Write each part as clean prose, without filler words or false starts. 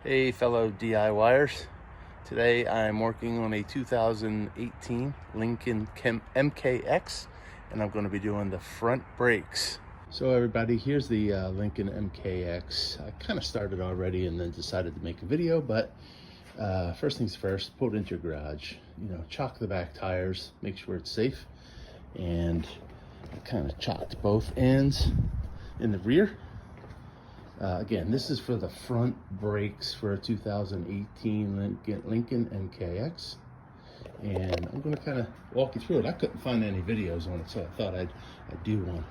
Hey fellow DIYers, today I'm working on a 2018 Lincoln MKX and I'm going to be doing the front brakes. So everybody, here's the Lincoln MKX. I kind of started already and then decided to make a video, but first things first, pull it into your garage, chock the back tires, make sure it's safe. And I kind of chocked both ends in the rear. Again, this is for the front brakes for a 2018 Lincoln MKX. And I'm going to kind of walk you through it. I couldn't find any videos on it, so I thought I'd do one.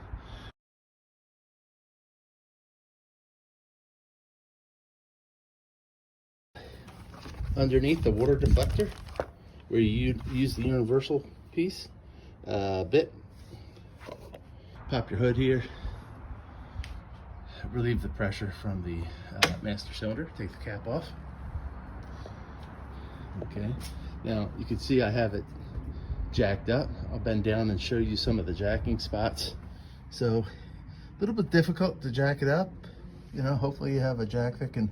Underneath the water deflector, where you use the universal piece, bit, pop your hood here. Relieve the pressure from the master cylinder. Take the cap off. Okay, now you can see I have it jacked up. I'll bend down and show you some of the jacking spots. So a little bit difficult to jack it up. Hopefully you have a jack that can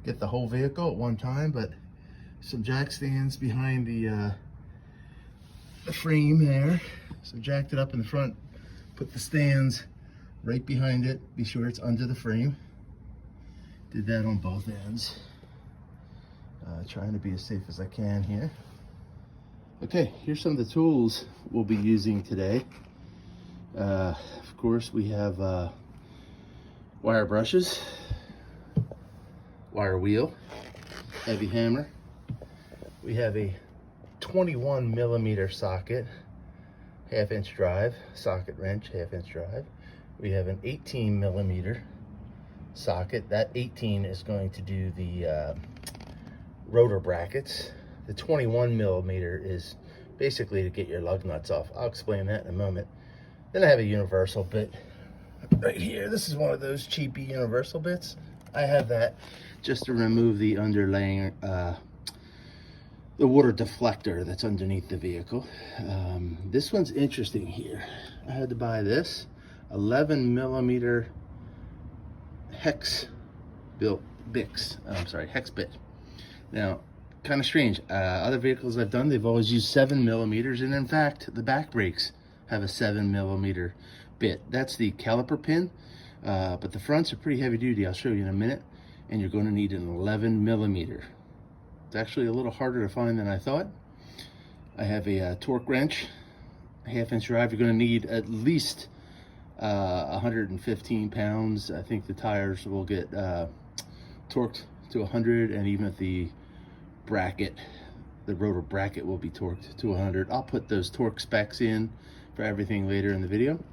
get the whole vehicle at one time, but some jack stands behind the frame there. So jacked it up in the front, put the stands right behind it. Be sure it's under the frame. Did that on both ends. Trying to be as safe as I can here. Okay, here's some of the tools we'll be using today. Of course, we have wire brushes, wire wheel, heavy hammer. We have a 21 millimeter socket, 1/2 inch drive, socket wrench, 1/2 inch drive. We have an 18 millimeter socket. That 18 is going to do the rotor brackets. The 21 millimeter is basically to get your lug nuts off. I'll explain that in a moment. Then I have a universal bit right here. This is one of those cheapy universal bits. I have that just to remove the underlaying, the water deflector that's underneath the vehicle. This one's interesting here. I had to buy this 11 millimeter hex bit. Now, kind of strange. Other vehicles I've done, they've always used 7 millimeters, and in fact, the back brakes have a 7 millimeter bit. That's the caliper pin, but the fronts are pretty heavy duty. I'll show you in a minute, and you're going to need an 11 millimeter. It's actually a little harder to find than I thought. I have a torque wrench, 1/2 inch drive. You're going to need at least 115 pounds. I think the tires will get torqued to 100, and even at the bracket, the rotor bracket will be torqued to 100. I'll put those torque specs in for everything later in the video.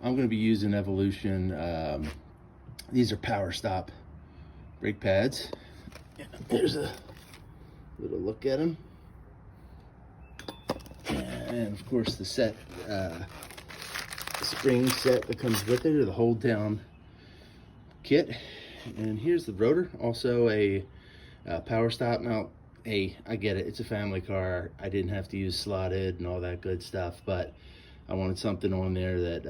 I'm going to be using Evolution. These are power stop brake pads. There's a little look at them, and of course the set spring set that comes with it, or the hold down kit. And here's the rotor, also a power stop. Now, I get it, it's a family car. I didn't have to use slotted and all that good stuff, but I wanted something on there that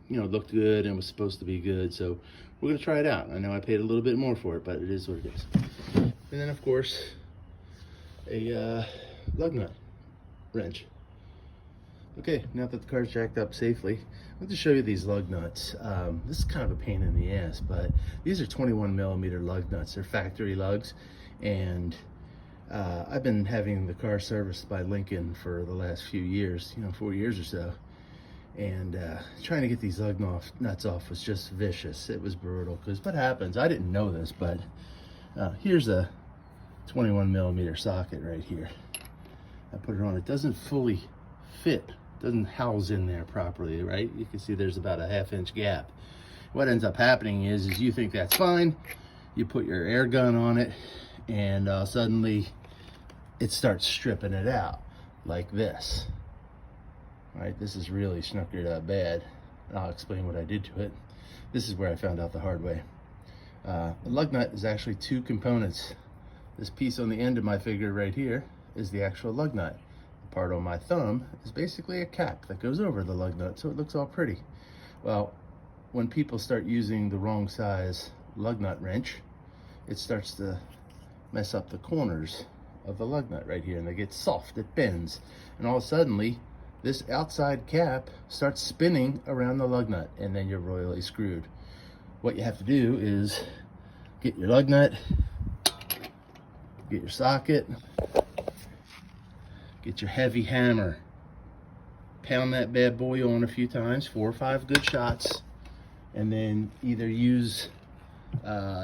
looked good and was supposed to be good, so we're gonna try it out. I know I paid a little bit more for it, but it is what it is. And then of course a lug nut wrench. Okay, now that the car's jacked up safely, I'll just show you these lug nuts. This is kind of a pain in the ass, but these are 21 millimeter lug nuts. They're factory lugs, and I've been having the car serviced by Lincoln for the last few years, 4 years or so. And trying to get these lug nuts off was just vicious. It was brutal, because what happens, I didn't know this, but here's a 21 millimeter socket right here. I put it on, it doesn't fully fit, doesn't house in there properly, right? You can see there's about a 1/2 inch gap. What ends up happening is you think that's fine, you put your air gun on it, and suddenly it starts stripping it out like this. Right, this is really snookered up bad. I'll explain what I did to it. This is where I found out the hard way. The lug nut is actually two components. This piece on the end of my finger right here is the actual lug nut. The part on my thumb is basically a cap that goes over the lug nut, so it looks all pretty. Well, when people start using the wrong size lug nut wrench, it starts to mess up the corners of the lug nut right here, and they get soft, it bends, and all of a sudden this outside cap starts spinning around the lug nut, and then you're royally screwed. What you have to do is get your lug nut, get your socket, get your heavy hammer, pound that bad boy on a few times, 4 or 5 good shots, and then either use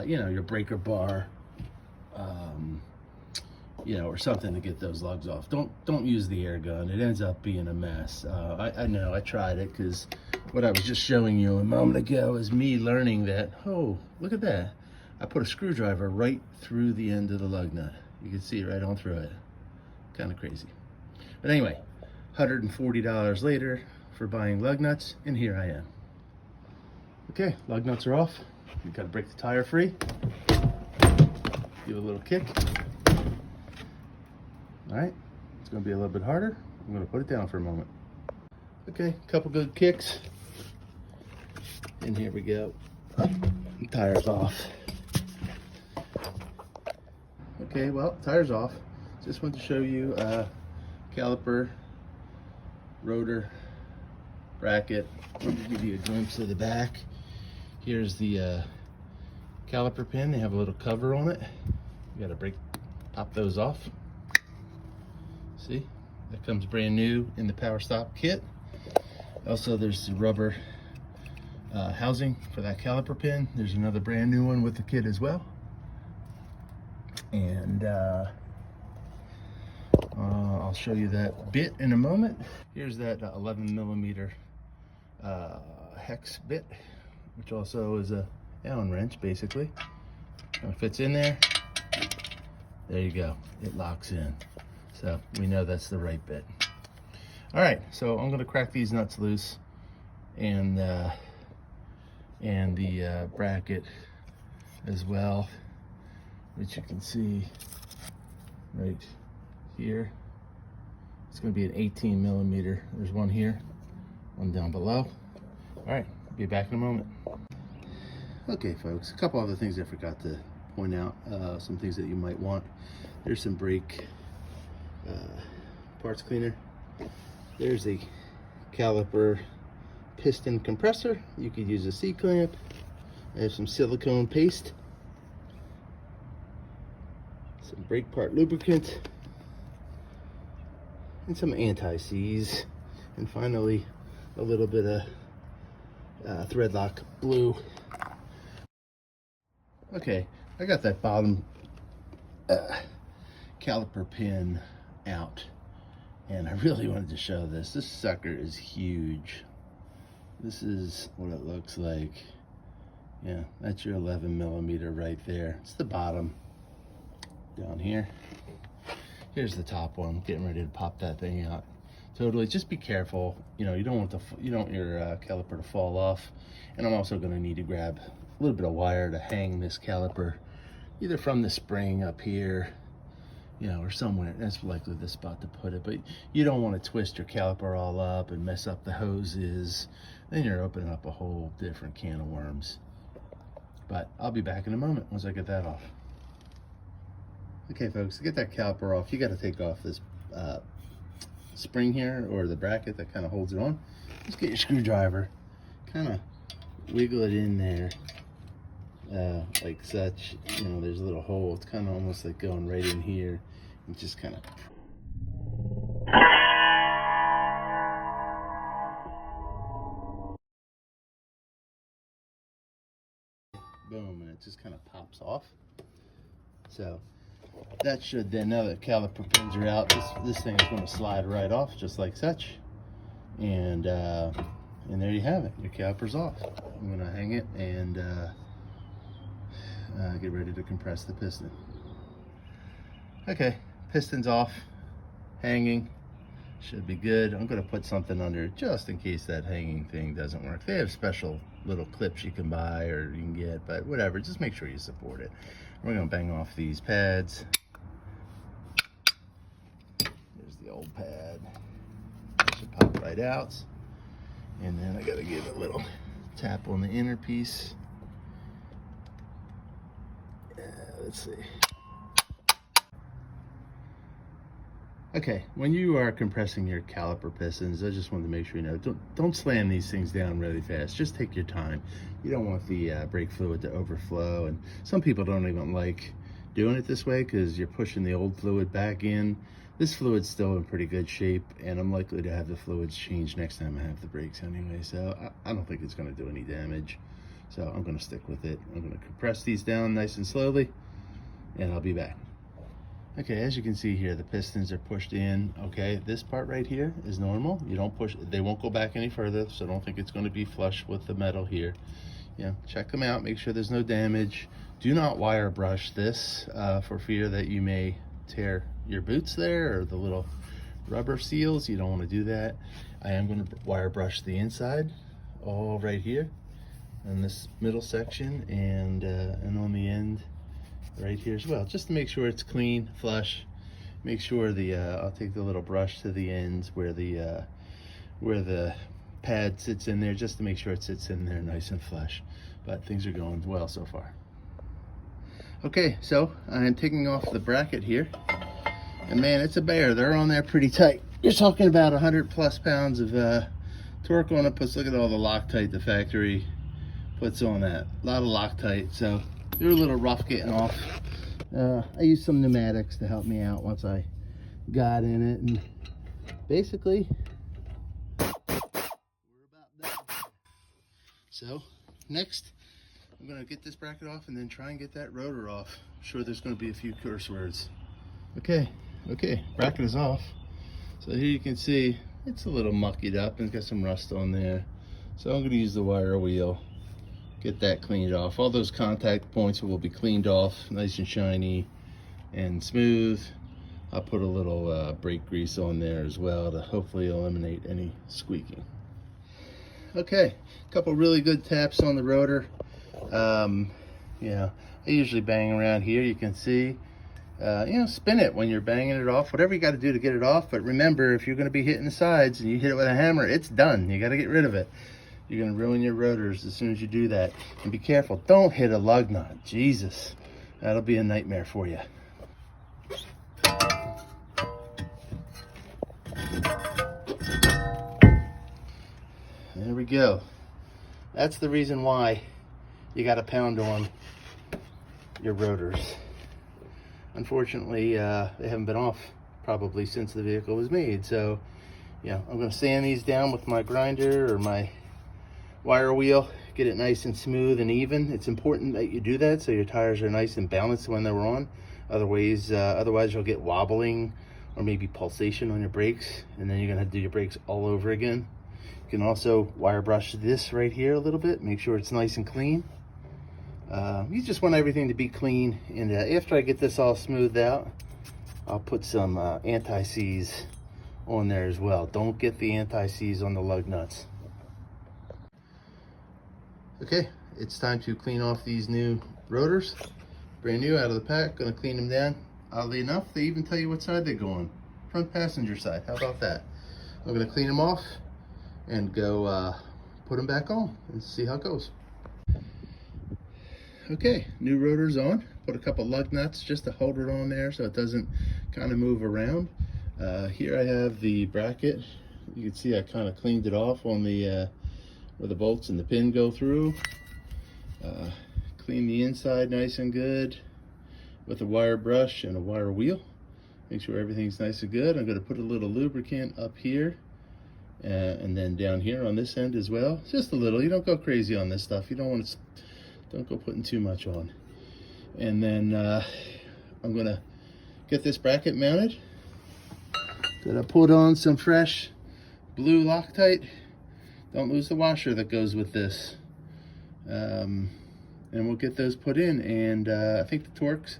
you know, your breaker bar, you know, or something to get those lugs off. Don't use the air gun. It ends up being a mess. I know, I tried it, because what I was just showing you a moment ago is me learning that, oh, look at that. I put a screwdriver right through the end of the lug nut. You can see right on through it. Kind of crazy. But anyway, $140 later for buying lug nuts, and here I am. Okay, lug nuts are off. You gotta break the tire free. Give it a little kick. All right, it's gonna be a little bit harder. I'm gonna put it down for a moment. Okay, couple good kicks. And here we go. The tire's off. Okay, well, tire's off. Just want to show you caliper, rotor, bracket. Let me give you a glimpse of the back. Here's the caliper pin. They have a little cover on it. You gotta pop those off. See, that comes brand new in the power stop kit. Also, there's the rubber housing for that caliper pin. There's another brand new one with the kit as well. And I'll show you that bit in a moment. Here's that 11 millimeter hex bit, which also is a Allen wrench, basically. It fits in there. There you go. It locks in. So we know that's the right bit. All right, so I'm going to crack these nuts loose, and the bracket as well, which you can see right here. It's going to be an 18 millimeter. There's one here, one down below. All right, be back in a moment. Okay, folks, a couple other things I forgot to point out, some things that you might want. There's some brake parts cleaner. There's a caliper piston compressor. You could use a C-clamp. I have some silicone paste, some brake part lubricant, and some anti-seize, and finally a little bit of thread lock glue. Okay, I got that bottom caliper pin out, and I really wanted to show this. This sucker is huge. This is what it looks like. Yeah, that's your 11 millimeter right there. It's the bottom down here. Here's the top one. Getting ready to pop that thing out. Totally, just be careful. You know, you don't want your caliper to fall off. And I'm also going to need to grab a little bit of wire to hang this caliper, either from the spring up here, you know, or somewhere. That's likely the spot to put it. But you don't want to twist your caliper all up and mess up the hoses. Then you're opening up a whole different can of worms. But I'll be back in a moment once I get that off. Okay, folks, to get that caliper off, you got to take off this spring here, or the bracket that kind of holds it on. Just get your screwdriver, kind of wiggle it in there, like such. You know, there's a little hole. It's kind of almost like going right in here, and just kind of boom, and it just kind of pops off. So that should then, now that caliper pins are out, this thing is going to slide right off just like such, and there you have it. Your caliper's off. I'm going to hang it and get ready to compress the piston. Okay, piston's off, hanging, should be good. I'm going to put something under it just in case that hanging thing doesn't work. They have special little clips you can buy or you can get, but whatever, just make sure you support it. We're going to bang off these pads. There's the old pad. It should pop right out. And then I got to give it a little tap on the inner piece. let's see. Okay, when you are compressing your caliper pistons, I just wanted to make sure you know, don't slam these things down really fast. Just take your time. You don't want the brake fluid to overflow, and some people don't even like doing it this way because you're pushing the old fluid back in. This fluid's still in pretty good shape, and I'm likely to have the fluids changed next time I have the brakes anyway, so I don't think it's going to do any damage. So I'm going to stick with it. I'm going to compress these down nice and slowly, and I'll be back. Okay, as you can see here, the pistons are pushed in. Okay, this part right here is normal. You don't push, they won't go back any further, so don't think it's going to be flush with the metal here. Yeah, check them out, make sure there's no damage. Do not wire brush this for fear that you may tear your boots there or the little rubber seals. You don't want to do that. I am going to wire brush the inside, all right here, in this middle section, and on the end right here as well, just to make sure it's clean, flush. Make sure I'll take the little brush to the ends where the pad sits in there, just to make sure it sits in there nice and flush. But things are going well so far. Okay, so I'm taking off the bracket here, and man, it's a bear. They're on there pretty tight. You're talking about 100+ pounds of torque on it. Plus, look at all the Loctite the factory puts on that. A lot of Loctite, so they're a little rough getting off. I used some pneumatics to help me out once I got in it, and basically we're about done. So next, I'm going to get this bracket off and then try and get that rotor off. I'm sure there's going to be a few curse words. Okay, bracket is off. So here you can see it's a little muckied up and got some rust on there. So I'm going to use the wire wheel, get that cleaned off. All those contact points will be cleaned off, nice and shiny and smooth. I'll put a little brake grease on there as well to hopefully eliminate any squeaking. Okay, a couple really good taps on the rotor. Yeah, I usually bang around here. You can see, spin it when you're banging it off, whatever you got to do to get it off. But remember, if you're going to be hitting the sides and you hit it with a hammer, it's done. You got to get rid of it. You're going to ruin your rotors as soon as you do that. And be careful, don't hit a lug nut. Jesus, that'll be a nightmare for you. There we go. That's the reason why you got to pound on your rotors. Unfortunately, they haven't been off probably since the vehicle was made. So, yeah, I'm going to sand these down with my grinder or my wire wheel, get it nice and smooth and even. It's important that you do that so your tires are nice and balanced when they're on. Otherwise you'll get wobbling or maybe pulsation on your brakes, and then you're going to have to do your brakes all over again. You can also wire brush this right here a little bit, make sure it's nice and clean. You just want everything to be clean, and after I get this all smoothed out, I'll put some anti-seize on there as well. Don't get the anti-seize on the lug nuts. Okay, it's time to clean off these new rotors. Brand new out of the pack, gonna clean them down. Oddly enough, they even tell you what side they go on. Front passenger side, how about that? I'm gonna clean them off and go put them back on and see how it goes. Okay, new rotors on. Put a couple lug nuts just to hold it on there so it doesn't kind of move around. Here I have the bracket. You can see I kind of cleaned it off on the where the bolts and the pin go through. Clean the inside nice and good with a wire brush and a wire wheel. Make sure everything's nice and good. I'm going to put a little lubricant up here and then down here on this end as well. Just a little. You don't go crazy on this stuff. You don't go putting too much on. And then I'm going to get this bracket mounted. Gonna put on some fresh blue Loctite. Don't lose the washer that goes with this. And we'll get those put in, and I think the torques,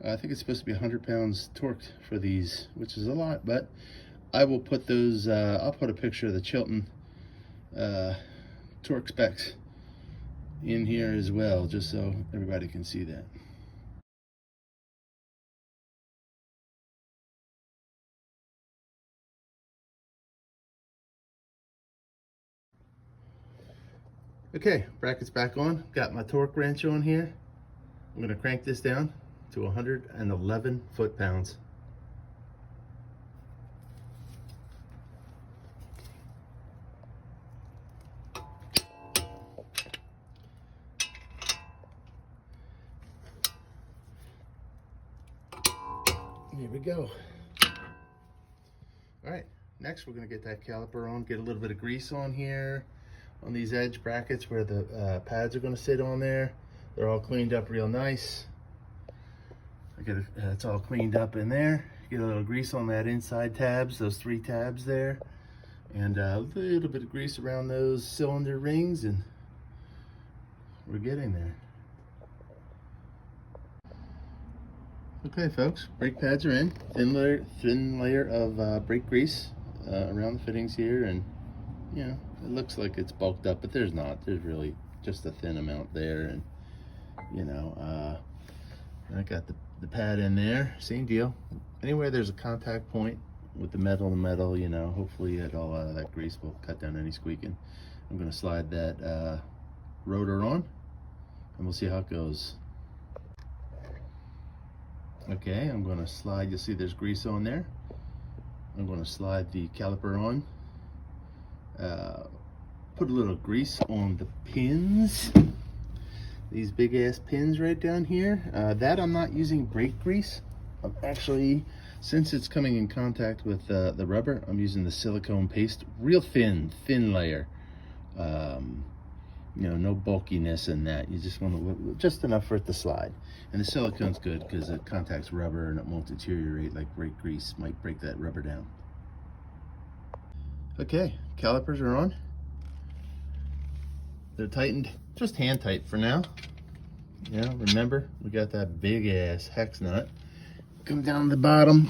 I think it's supposed to be 100 pounds torqued for these, which is a lot, but I will put those, I'll put a picture of the Chilton torque specs in here as well, just so everybody can see that. Okay, bracket's back on. Got my torque wrench on here. I'm gonna crank this down to 111 foot-pounds. Here we go. All right, next we're gonna get that caliper on, get a little bit of grease on here, on these edge brackets where the pads are gonna sit on there. They're all cleaned up real nice. It's all cleaned up in there. Get a little grease on that inside tabs, those 3 tabs there, and a little bit of grease around those cylinder rings, and we're getting there. Okay, folks, brake pads are in. Thin layer of brake grease around the fittings here, and you know, it looks like it's bulked up, but there's not. There's really just a thin amount there, and you know, I got the pad in there. Same deal. Anywhere there's a contact point with the metal to metal, you know, hopefully that grease will cut down any squeaking. I'm going to slide that rotor on, and we'll see how it goes. Okay, I'm going to slide. You'll see there's grease on there. I'm going to slide the caliper on. Put a little grease on the pins. These big ass pins right down here. That I'm not using brake grease. I'm actually, since it's coming in contact with the rubber, I'm using the silicone paste. Real thin layer. You know, no bulkiness in that. You just want to, just enough for it to slide. And the silicone's good because it contacts rubber and it won't deteriorate like brake grease might break that rubber down. Okay, calipers are on. They're tightened, just hand tight for now. Yeah, remember, we got that big ass hex nut. Come down the bottom.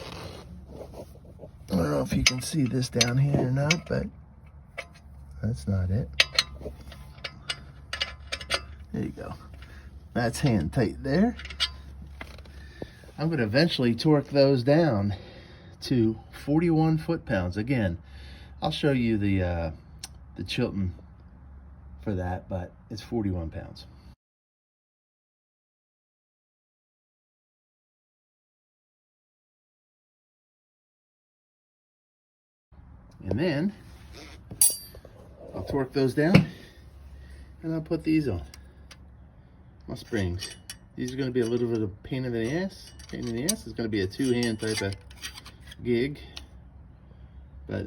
I don't know if you can see this down here or not, but that's not it. There you go. That's hand tight there. I'm going to eventually torque those down to 41 foot-pounds. Again, I'll show you the Chilton for that, but it's 41 pounds. And then I'll torque those down and I'll put these on. My springs. These are going to be a little bit of pain in the ass. Pain in the ass is going to be a 2-hand type of gig. But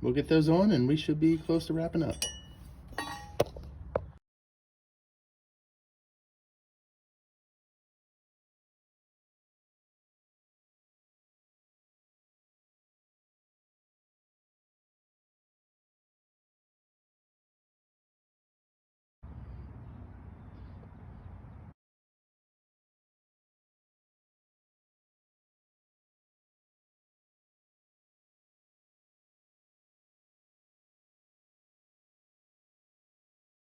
we'll get those on and we should be close to wrapping up.